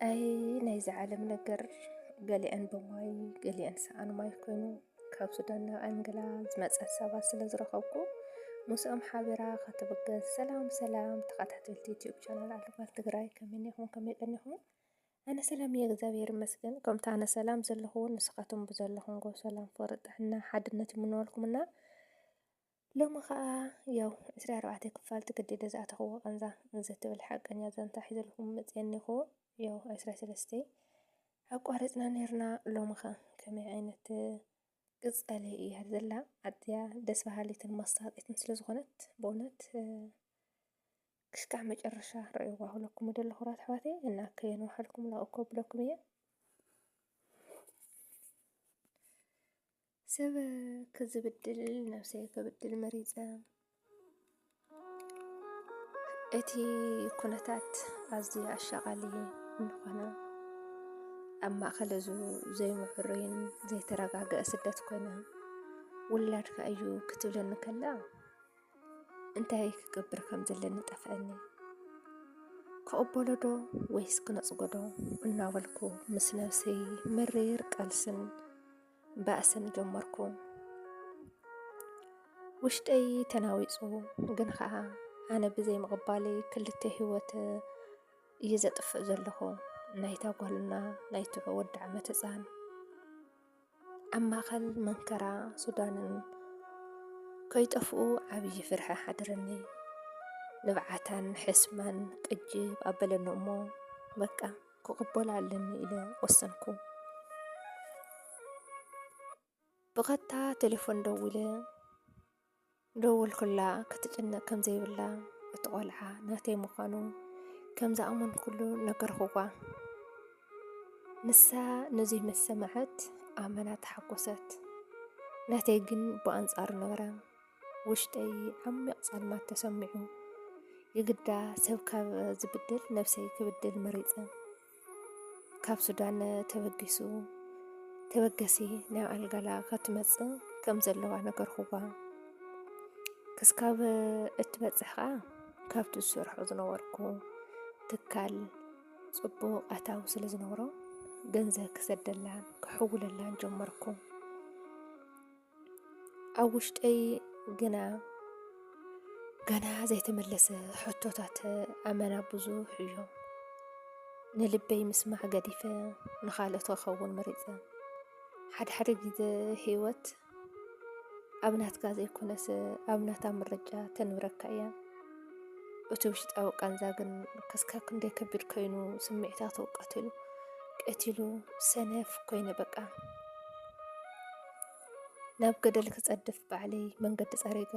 ኣይ ናይዚ ዓለም ነገር ገሊአን ብማይ ገሊአን ሰኣን ማይ ኮይኑ ካብ ሱዳን ናብ ኣንገላ ዝመፀት ሰባት ስለ ዝረኸብኩ ምስኦም ሓቢራ ከተበገስ ሰላም ተኸታተልቲ ዩቲዩብ ቻናል ኣልባል ትግራይ ከመይ ኢኹም ከመይ ቀኒኹም? ኣነ ሰላም እየ እግዚአብሔር ይመስገን። ከምቲ ኣነ ሰላም ዘለኹ ንስኻትኩም ብዘለኹም ጎ ሰላም ፍቅሪ ጥዕና ሓድነት ይምነወልኩምና ሎሚ ከዓ ያው 24 ክፋል ተገዲደ ዝኣተኽዎ ቀንዛ ዝትብል ሓቀኛ ዛንታ ሒዘልኩም መፅአኒኹ ያው 13 ኣቋሪፅና ነርና ሎሚ ኸ ከመይ ዓይነት ቅፀሊ እያ ዘላ ኣድያ ደስ በሃሊትን ማስታወቂትን ስለ ዝኾነት በእውነት ክሽካዕ መጨረሻ ረእይዋ ሁለኩም ደለኹ ራት ኣሕዋተይ እና ከየንዋሓልኩም ላእኮ ብለኩም እየ ሰብ ክዝብድል ነፍሰይ ክብድል መሪፀ እቲ ኩነታት ኣዝዩ ኣሻቓሊ እንኾነ ኣብ ማእኸል እዙ ዘይምዕሩይን ዘይተረጋግአ ስደት ኮነ ውላድካ እዩ ክትብለኒ ከላ እንታይ ክገብር ከም ዘለኒ ጠፍአኒ ከቕበሎ ዶ ወይስ ክነፅጎ ዶ እናበልኩ ምስ ነፍሰይ መሪር ቃልስን ባእስን ጀመርኩ። ውሽጠይ ተናዊፁ ግን ከዓ ኣነ ብዘይ ምቕባለይ ክልተ ህይወት እየ ዘጥፍእ ዘለኹ ናይታ ጓልና ናይቲ ወዲ ዓመት ህፃን ኣብ ማእኸል መንከራ ሱዳንን ከይጠፍኡ ዓብዪ ፍርሒ ሓድርኒ ንብዓታን ሕስማን ቅጅብ ኣበለኒ እሞ በቃ ክቕበሎ ኣለኒ ኢለ ወሰንኩ። ብቐጥታ ቴሌፎን ደወልኩላ ክትጭነቅ ከም ዘይብላ እቲ ቆልዓ ናተይ ምዃኑ ከም ዝኣመንኩሉ ነገርኩዋ። ንሳ ነዙይ ምስ ሰምዐት ኣመና ተሓጐሰት። ናተይ ግን ብኣንጻሩ ነበረ ውሽጠይ ዓሚቕ ጸልማት ተሰሚዑ ይግዳ ሰብ ካብ ዝብድል ነፍሰይ ክብድል መሪፀ ካብ ሱዳን ተበገሲ ናብ ኣልገላ ክትመጽእ ከም ዘለዋ ነገርኩዋ። ክስካብ እትበጽሕ ከዓ ካብቲ ዝሰርሖ ዝነበርኩ ትካል ጽቡቕ ኣታዊ ስለ ዝነበሮ ገንዘብ ክሰደላን ክሕውለላን ጀመርኩ። ኣብ ውሽጠይ ገና ዘይተመለሰ ሕቶታት ኣመና ብዙሕ እዮም። ንልበይ ምስማዕ ገዲፈ ንኻልኦት ክኸውን መሪፀ ሓደ ግዜ ህይወት ኣብ ናትካ ዘይኮነስ ኣብ ናታ ምርጫ ተንብረካ እያ። እቲ ውሽጣዊ ቃንዛ ግን ክስካብ ክንደይ ከቢድ ኮይኑ ስምዒታት ቀቲሉ ሰነፍ ኮይነ በቃ ናብ ገደል ክጸድፍ ባዕለይ መንገዲ ጸሪገ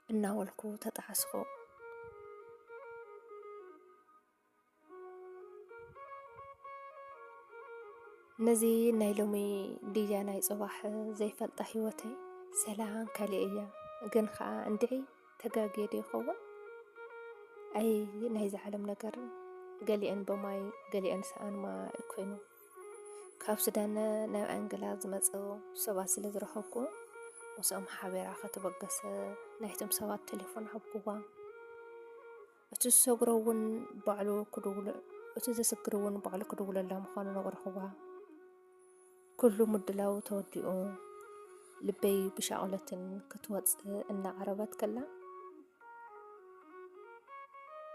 እናወልኩ ተጣሓስኹ። ነዚ ናይ ሎሚ ድያ ናይ ጽባሕ ዘይፈልጣ ህይወተይ ሰላም ካሊእ እያ ግን ከዓ እንድዒ ተጋግየደ ይኸውን። ኣይ ናይዚ ዓለም ነገር ገሊአን ብማይ ገሊአን ሰኣን ማይ ኮይኑ ካብ ሱዳን ናብ ኣንገላ ዝመፁ ሰባት ስለ ዝረኸብኩ ምስኦም ሓቢራ ከተበገሰ ናይቶም ሰባት ቴሌፎን ሃብኩዋ። እቲ ዘስግሮ እውን ባዕሉ ክድውለላ ምዃኑ ነገርኩዋ። ኩሉ ምድላው ተወዲኡ ልበይ ብሻቕለትን ክትወፅእ እናቐረበት ከላ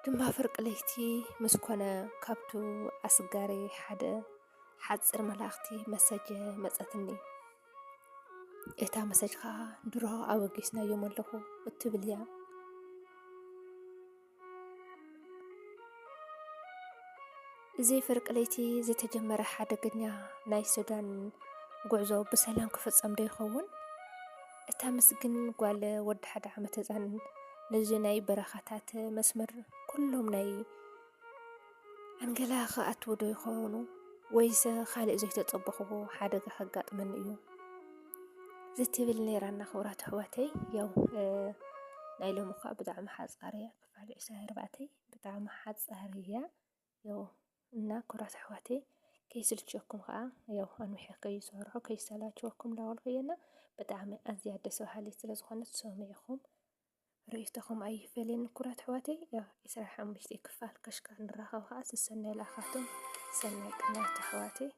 ድማ ፍርቂ ለይቲ ምስ ኮነ ካብቱ ኣስጋሪ ሓደ ሓፂር መላእኽቲ መሰጀ መፀትኒ። እታ መሰጅ ከዓ ድሮ ኣበጊስናዮም ኣለኹ እትብል እያ። እዚ ፍርቂ ለይቲ ዝተጀመረ ሓደገኛ ናይ ሱዳን ጉዕዞ ብሰላም ክፍጸም ዶ ይኸውን? እታ ምስግን ጓል ወዲ 1 ዓመት ህፃን ነዚ ናይ በረኻታት መስመር ኩሎም ናይ ኣንገላ ክኣትዉ ዶ ይኾኑ ወይስ ካልእ ዘይተፀበኽዎ ሓደጋ ከጋጥመኒ እዩ ዝትብል ነይራና ክብራት ኣሕዋተይ። ያው ናይ ሎሚ እኳ ብጣዕሚ ሓፃርያ ክፋል 24 ብጣዕሚ ሓፃርያ ያው እና ክብራት ኣሕዋተይ ከይስልችወኩም ከዓ ያው ኣንዊሐ ከይሰርሖ ከይሰላችወኩም ላወልክየና ብጣዕሚ ኣዝያ ደስ በሃሊት ስለ ዝኾነት ሰሚዕኹም ርእይቶኹም ኣይፈልየኒ ክብራት ኣሕዋተይ። ያው 25 ክፋል ከሽካ ንራኸብ ከዓ ስሰናይ ላኻቶም ሰናይ ቅንያት ኣሕዋተይ